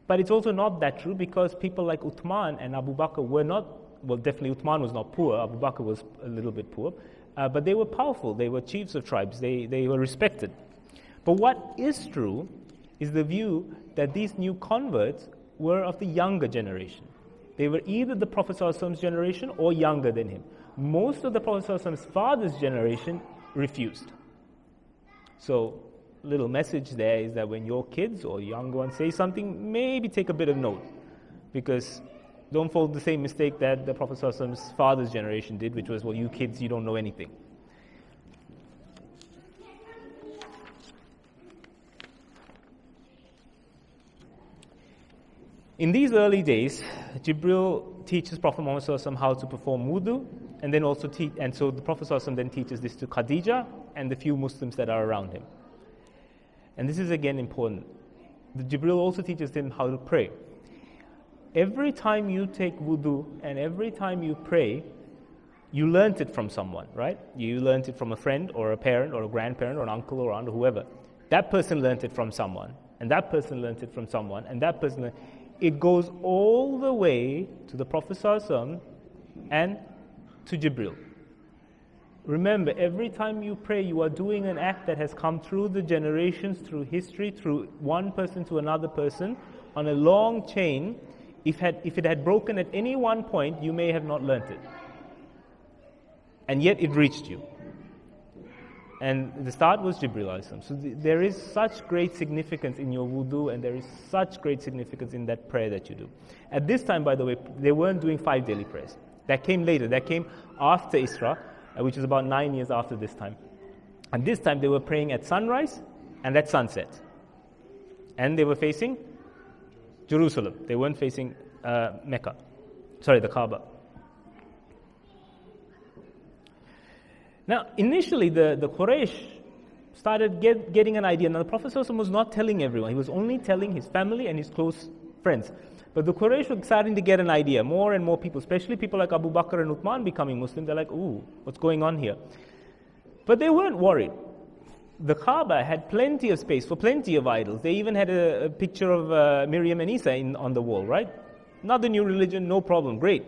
But it's also not that true because people like Uthman and Abu Bakr were not, well definitely Uthman was not poor, Abu Bakr was a little bit poor, but they were powerful, they were chiefs of tribes, they were respected. But what is true is the view that these new converts were of the younger generation. They were either the Prophet ﷺ's generation or younger than him. Most of the Prophet ﷺ's father's generation refused. So, little message there is that when your kids or young ones say something, maybe take a bit of note. Because don't fall the same mistake that the Prophet ﷺ's father's generation did, which was, well, you kids, you don't know anything. In these early days, Jibril teaches Prophet Muhammad ﷺ how to perform wudu, and then also and so the Prophet ﷺ then teaches this to Khadijah and the few Muslims that are around him. And this is again important. The Jibril also teaches him how to pray. Every time you take wudu and every time you pray, you learnt it from someone, right? You learnt it from a friend or a parent or a grandparent or an uncle or aunt or whoever. That person learnt it from someone, and that person learnt it from someone, and that person. It goes all the way to the Prophet ﷺ and to Jibril. Remember, every time you pray, you are doing an act that has come through the generations, through history, through one person to another person, on a long chain. If it had broken at any one point, you may have not learnt it. And yet it reached you. And the start was Jibril alayhi salam. So there is such great significance in your wudu, and there is such great significance in that prayer that you do. At this time, by the way, they weren't doing 5 daily prayers. That came later. That came after ISHA, which is about 9 years after this time. And this time they were praying at sunrise and at sunset. And they were facing Jerusalem. They weren't facing Mecca. Sorry, the Kaaba. Now, initially, the Quraish started getting an idea. Now, the Prophet ﷺ was not telling everyone. He was only telling his family and his close friends. But the Quraysh were starting to get an idea. More and more people, especially people like Abu Bakr and Uthman becoming Muslim, they're like, ooh, what's going on here? But they weren't worried. The Kaaba had plenty of space for plenty of idols. They even had a picture of Miriam and Isa on the wall, right? Another new religion, no problem, great.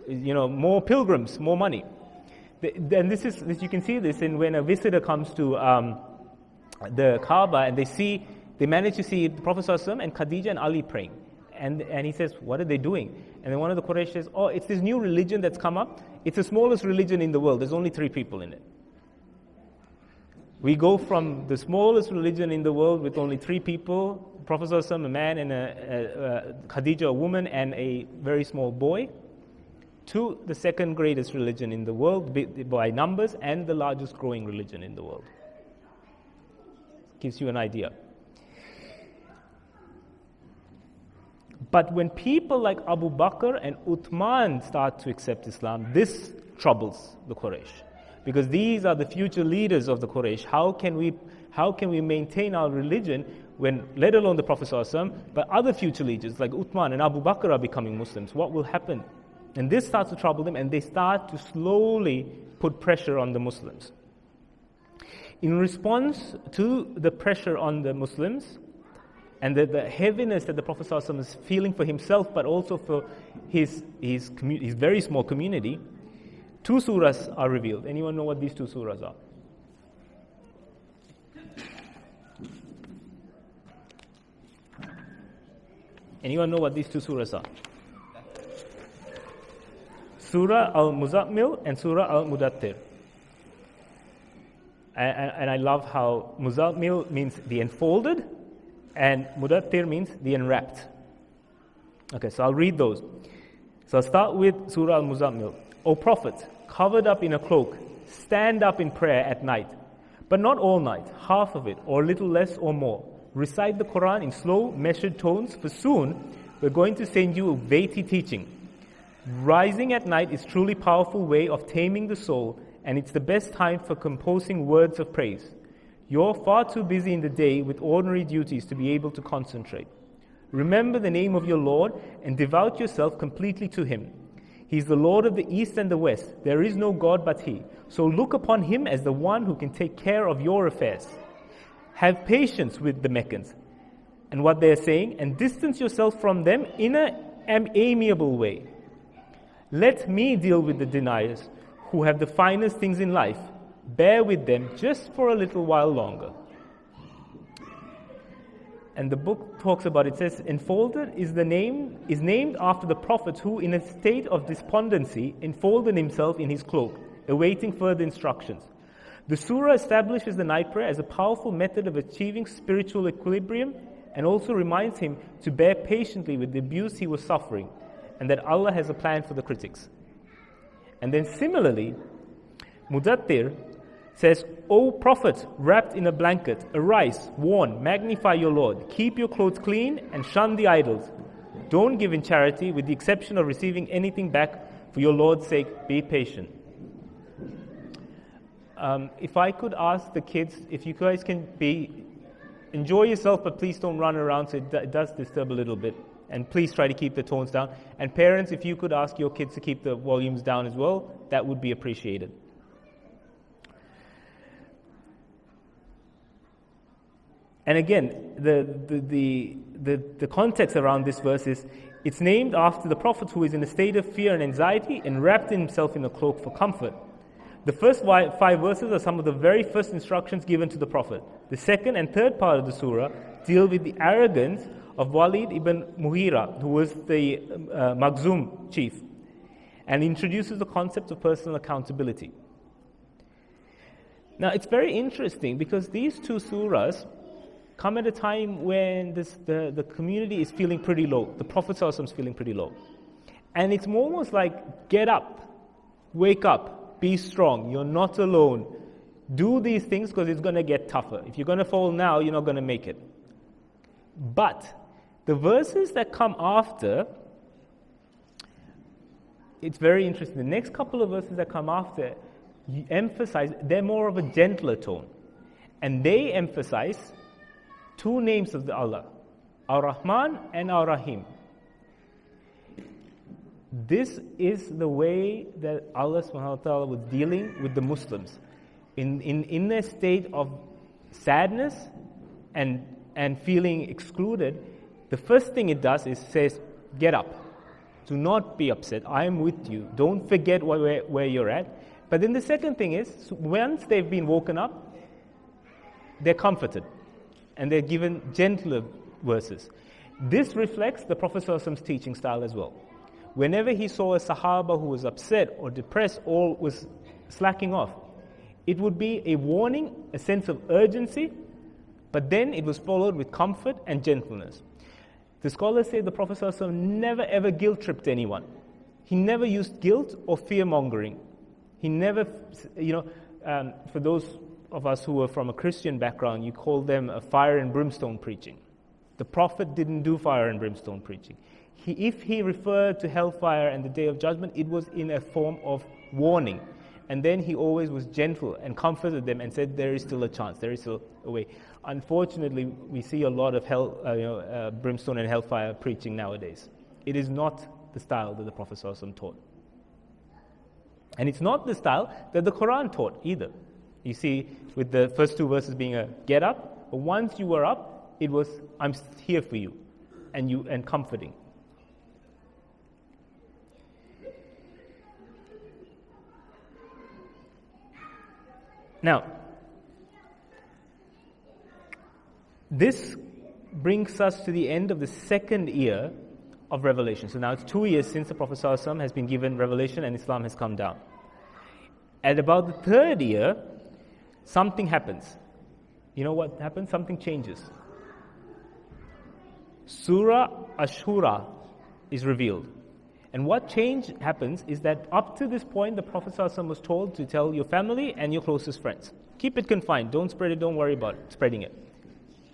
You know, more pilgrims, more money. And this you can see this in when a visitor comes to the Kaaba and they manage to see the Prophet ﷺ and Khadijah and Ali praying. And he says, what are they doing? And then one of the Quraysh says, oh, it's this new religion that's come up. It's the smallest religion in the world. There's only 3 people in it. We go from the smallest religion in the world with only 3 people, Prophet ﷺ, a man, and Khadijah, a woman, and a very small boy, to the second greatest religion in the world by numbers and the largest growing religion in the world. Gives you an idea. But when people like Abu Bakr and Uthman start to accept Islam, this troubles the Quraysh. Because these are the future leaders of the Quraysh. How can we maintain our religion when, let alone the Prophet ﷺ, but other future leaders like Uthman and Abu Bakr are becoming Muslims? What will happen? And this starts to trouble them, and they start to slowly put pressure on the Muslims. In response to the pressure on the Muslims, and the heaviness that the Prophet ﷺ is feeling for himself, but also for his very small community, 2 surahs are revealed. Anyone know what these 2 surahs are? Anyone know what these 2 surahs are? Surah Al-Musadmil and Surah Al-Mudattir. And I love how Muzammil means the enfolded, and Mudattir means the enwrapped. Okay, so I'll read those. So I'll start with Surah Al-Musadmil. O Prophet, covered up in a cloak, stand up in prayer at night, but not all night, half of it, or a little less or more. Recite the Quran in slow, measured tones, for soon we're going to send you a weighty teaching. Rising at night is truly powerful way of taming the soul, and it's the best time for composing words of praise. You're far too busy in the day with ordinary duties to be able to concentrate. Remember the name of your Lord and devote yourself completely to Him. He is the Lord of the East and the West. There is no God but He. So look upon Him as the one who can take care of your affairs. Have patience with the Meccans and what they are saying, and distance yourself from them in an amiable way. Let me deal with the deniers who have the finest things in life. Bear with them just for a little while longer. And the book talks about, it says, enfolded is named after the Prophet who, in a state of despondency, enfolded himself in his cloak, awaiting further instructions. The surah establishes the night prayer as a powerful method of achieving spiritual equilibrium, and also reminds him to bear patiently with the abuse he was suffering, and that Allah has a plan for the critics. And then similarly, Mudaththir says, O Prophet, wrapped in a blanket, arise, warn, magnify your Lord, keep your clothes clean and shun the idols. Don't give in charity with the exception of receiving anything back for your Lord's sake. Be patient. If I could ask the kids, if you guys can enjoy yourself, but please don't run around, so it does disturb a little bit. And please try to keep the tones down. And parents, if you could ask your kids to keep the volumes down as well, that would be appreciated. And again, the context around this verse is, it's named after the Prophet who is in a state of fear and anxiety and wrapped in himself in a cloak for comfort. The first 5 verses are some of the very first instructions given to the Prophet. The second and third part of the surah deal with the arrogance of Walid ibn Mughira, who was the Makhzum chief, and introduces the concept of personal accountability. Now, it's very interesting because these two surahs come at a time when the community is feeling pretty low. The Prophet ﷺ is feeling pretty low. And it's almost like, get up, wake up, be strong, you're not alone. Do these things because it's going to get tougher. If you're going to fall now, you're not going to make it. But the verses that come after, it's very interesting. The next couple of verses that come after emphasize, they're more of a gentler tone. And they emphasize two names of Allah, Ar-Rahman and Ar-Rahim. This is the way that Allah subhanahu wa ta'ala was dealing with the Muslims. In their state of sadness and feeling excluded, the first thing it does is says, get up. Do not be upset. I am with you. Don't forget where you're at. But then the second thing is, once they've been woken up, they're comforted. And they're given gentler verses. This reflects the Prophet ﷺ's teaching style as well. Whenever he saw a Sahaba who was upset or depressed or was slacking off, it would be a warning, a sense of urgency, but then it was followed with comfort and gentleness. The scholars say the Prophet ﷺ never ever guilt-tripped anyone. He never used guilt or fear-mongering. He never, for those of us who are from a Christian background, you call them a fire and brimstone preaching. The Prophet didn't do fire and brimstone preaching. If he referred to hellfire and the Day of Judgment, it was in a form of warning. And then he always was gentle and comforted them and said, there is still a chance, there is still a way. Unfortunately, we see a lot of brimstone and hellfire preaching nowadays. It is not the style that the Prophet ﷺ taught. And it's not the style that the Quran taught either. You see, with the first two verses being a get up, but once you were up, it was, I'm here for you, and comforting. Now, this brings us to the end of the second year of revelation. So now it's 2 years since the Prophet ﷺ has been given revelation and Islam has come down. At about the third year, something happens. You know what happens? Something changes. Surah Ash-Shura is revealed. And what change happens is that up to this point, the Prophet ﷺ was told to tell your family and your closest friends. Keep it confined. Don't spread it. Don't worry about it, spreading it.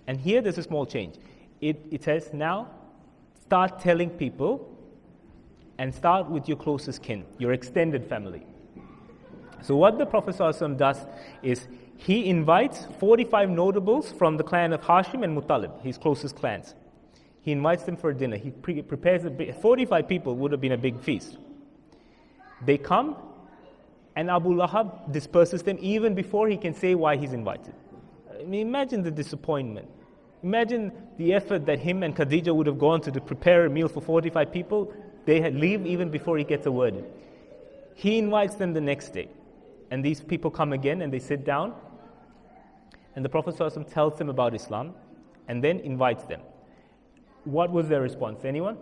And here there's a small change. It says now, start telling people and start with your closest kin, your extended family. So what the Prophet ﷺ does is he invites 45 notables from the clan of Hashim and Muttalib, his closest clans. He invites them for a dinner. He prepares 45 people would have been a big feast. They come, and Abu Lahab disperses them even before he can say why he's invited. I mean, imagine the disappointment. Imagine the effort that him and Khadijah would have gone to prepare a meal for 45 people. They had leave even before he gets a word in. He invites them the next day. And these people come again and they sit down. And the Prophet ﷺ tells them about Islam and then invites them. What was their response? Anyone?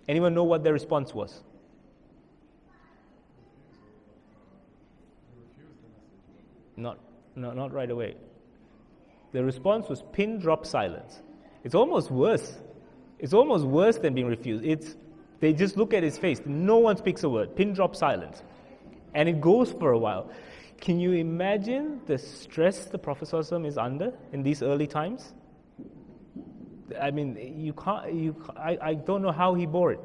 Anyone know what their response was? Not right away. The response was pin drop silence. It's almost worse. It's almost worse than being refused. They just look at his face. No one speaks a word. Pin drop silence. And it goes for a while. Can you imagine the stress the Prophet ﷺ is under in these early times? I mean, I don't know how he bore it.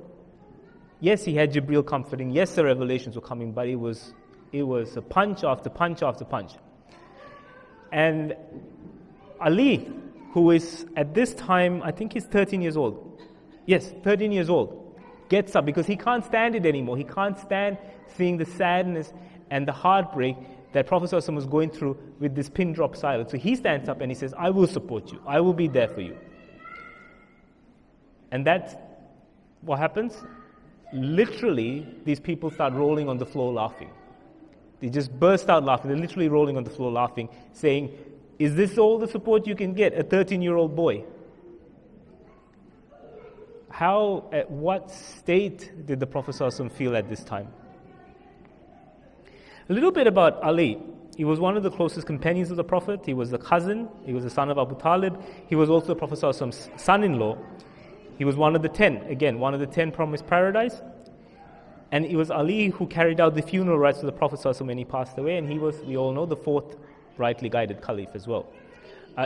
Yes, he had Jibreel comforting. Yes, the revelations were coming, but it was a punch after punch after punch. And Ali, who is at this time, I think he's 13 years old. Yes, 13 years old. Gets up because he can't stand it anymore. He can't stand seeing the sadness and the heartbreak that Prophet ﷺ was going through with this pin drop silence. So he stands up and he says, I will support you. I will be there for you. And that's what happens. Literally, these people start rolling on the floor laughing. They just burst out laughing. They're literally rolling on the floor laughing, saying, is this all the support you can get? A 13-year-old boy. At what state did the Prophet ﷺ feel at this time? A little bit about Ali. He was one of the closest companions of the Prophet. He was the cousin. He was the son of Abu Talib. He was also the Prophet ﷺ's son-in-law. He was one of the 10. Again, one of the 10 promised paradise. And it was Ali who carried out the funeral rites of the Prophet ﷺ when he passed away. And he was, we all know, the 4th rightly guided caliph as well.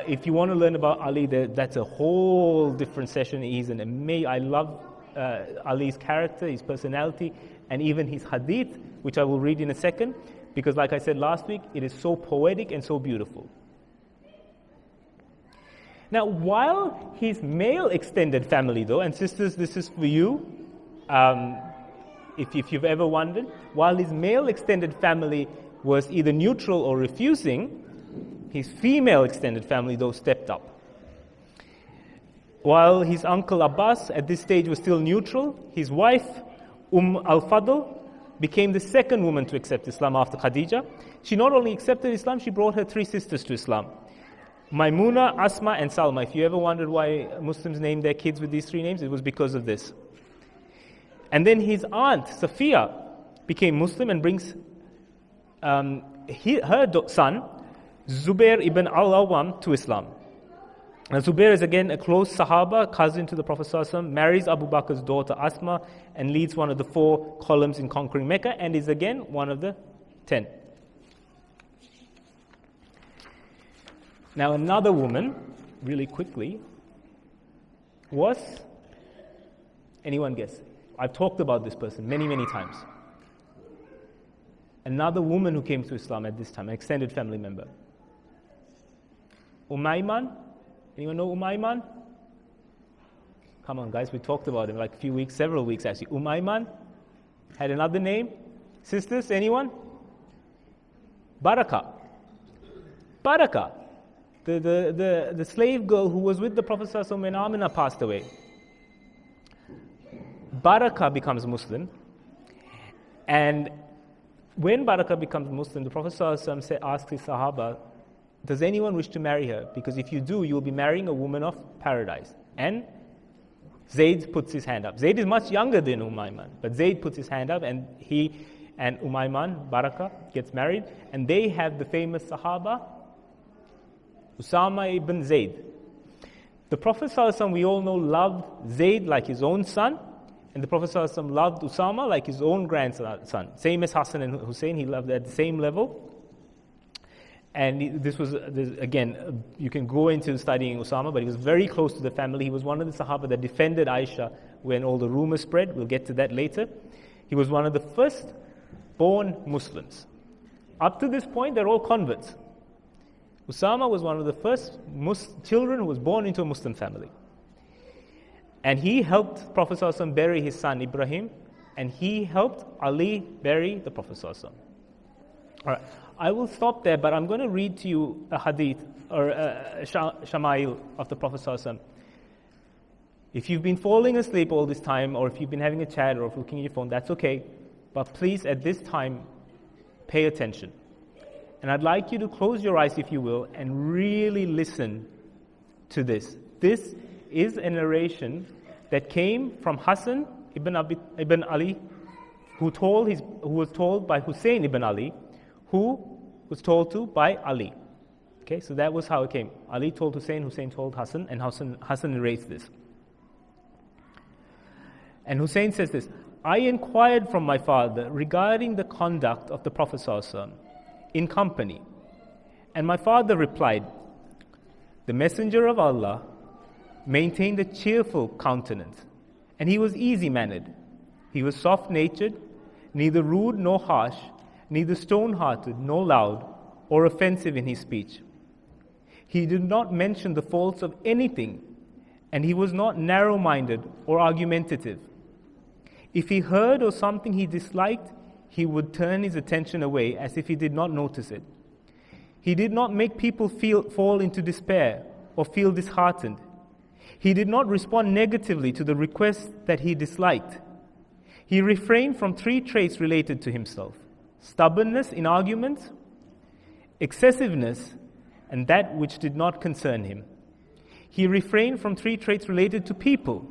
If you want to learn about Ali, that's a whole different session. He's an amazing. I love Ali's character, his personality, and even his hadith, which I will read in a second, because like I said last week, it is so poetic and so beautiful. Now, while his male extended family, though, and sisters, this is for you, if you've ever wondered, while his male extended family was either neutral or refusing, his female extended family, though, stepped up. While his uncle Abbas at this stage was still neutral, his wife, al-Fadl, became the second woman to accept Islam after Khadijah. She not only accepted Islam, she brought her 3 sisters to Islam. Maimuna, Asma, and Salma. If you ever wondered why Muslims named their kids with these 3 names, it was because of this. And then his aunt, Safiya, became Muslim and brings her son, Zubair ibn al-Awwam, to Islam. And Zubair is again a close Sahaba, cousin to the Prophet ﷺ, marries Abu Bakr's daughter Asma, and leads one of the 4 columns in conquering Mecca, and is again one of the 10. Now another woman, really quickly, was, anyone guess? I've talked about this person many, many times. Another woman who came to Islam at this time, an extended family member. Umayman. Anyone know Umayman? Come on, guys, we talked about him like a few weeks, several weeks actually. Umayman had another name. Sisters, anyone? Barakah. Barakah. The slave girl who was with the Prophet ﷺ when Amina passed away. Barakah becomes Muslim. And when Barakah becomes Muslim, the Prophet ﷺ asked his Sahaba, does anyone wish to marry her? Because if you do, you will be marrying a woman of paradise. And Zayd puts his hand up. Zayd is much younger than Umayman, but Zayd puts his hand up, and he and Umayman, Barakah, gets married, and they have the famous Sahaba, Usama ibn Zayd. The Prophet ﷺ, we all know, loved Zayd like his own son, And the Prophet ﷺ loved Usama like his own grandson. Same as Hassan and Hussein, he loved at the same level. And again, you can go into studying Usama, but he was very close to the family. He was one of the Sahaba that defended Aisha when all the rumors spread. We'll get to that later. He was one of the first born Muslims. Up to this point, they're all converts. Usama was one of the first children who was born into a Muslim family. And he helped Prophet ﷺ bury his son Ibrahim, and he helped Ali bury the Prophet ﷺ. All right, I will stop there, but I'm going to read to you a hadith or a shama'il of the Prophet ﷺ. If you've been falling asleep all this time, or if you've been having a chat or looking at your phone, that's okay. But please, at this time, pay attention. And I'd like you to close your eyes, if you will, and really listen to this. This is a narration that came from Hassan ibn Ali, who was told by Hussein ibn Ali, who was told to by Ali. Okay, so that was how it came. Ali told Hussein, Hussein told Hassan, and Hassan narrates this. And Hussein says this: I inquired from my father regarding the conduct of the Prophet ﷺ in company. And my father replied, the Messenger of Allah maintained a cheerful countenance, and he was easy-mannered. He was soft-natured, neither rude nor harsh, neither stone-hearted nor loud or offensive in his speech. He did not mention the faults of anything, and he was not narrow-minded or argumentative. If he heard or something he disliked, he would turn his attention away as if he did not notice it. He did not make people fall into despair or feel disheartened. He did not respond negatively to the requests that he disliked. He refrained from 3 traits related to himself: stubbornness in arguments, excessiveness, and that which did not concern him. He refrained from 3 traits related to people.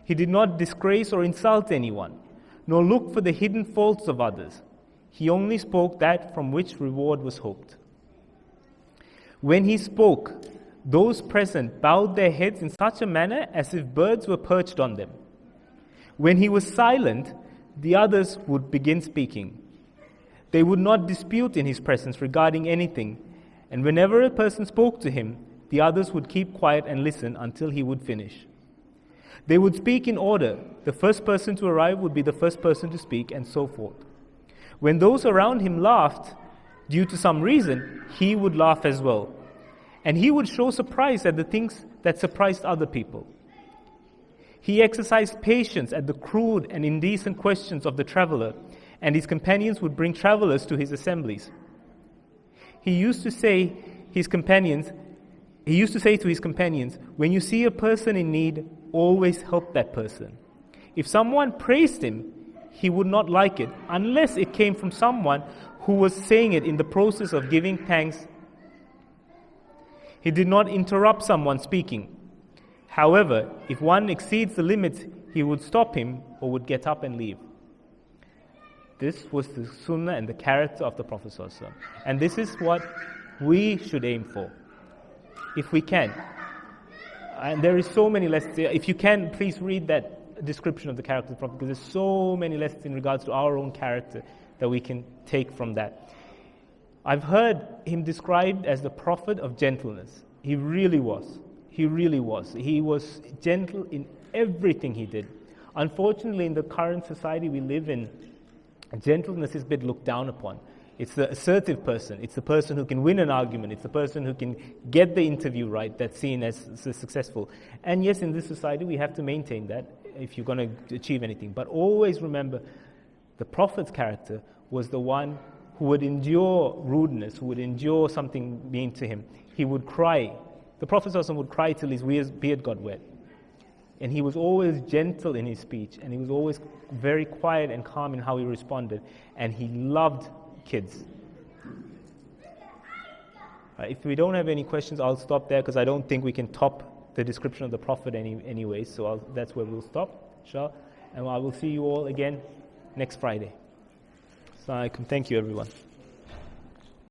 He did not disgrace or insult anyone, nor look for the hidden faults of others. He only spoke that from which reward was hoped. When he spoke, those present bowed their heads in such a manner as if birds were perched on them. When he was silent, the others would begin speaking. They would not dispute in his presence regarding anything, and whenever a person spoke to him, the others would keep quiet and listen until he would finish. They would speak in order. The first person to arrive would be the first person to speak, and so forth. When those around him laughed, due to some reason, he would laugh as well. And he would show surprise at the things that surprised other people. He exercised patience at the crude and indecent questions of the traveler, and his companions would bring travelers to his assemblies. He used to say to his companions, when you see a person in need, always help that person. If someone praised him, he would not like it unless it came from someone who was saying it in the process of giving thanks. He did not interrupt someone speaking. However, if one exceeds the limits, he would stop him or would get up and leave. This was the sunnah and the character of the Prophet ﷺ. And this is what we should aim for, if we can. And there is so many lessons. If you can, please read that description of the character of the Prophet, because there's so many lessons in regards to our own character that we can take from that. I've heard him described as the Prophet of Gentleness. He really was. He really was. He was gentle in everything he did. Unfortunately, in the current society we live in, gentleness is a bit looked down upon. It's the assertive person. It's the person who can win an argument. It's the person who can get the interview right that's seen as successful. And yes, in this society, we have to maintain that if you're going to achieve anything. But always remember, the Prophet's character was the one who would endure rudeness, who would endure something mean to him. He would cry. The Prophet ﷺ would cry till his beard got wet. And he was always gentle in his speech, and he was always very quiet and calm in how he responded. And he loved kids. If we don't have any questions, I'll stop there, because I don't think we can top the description of the Prophet anyway. So that's where we'll stop, inshallah. And I will see you all again next Friday. Assalamu alaikum. Thank you, everyone.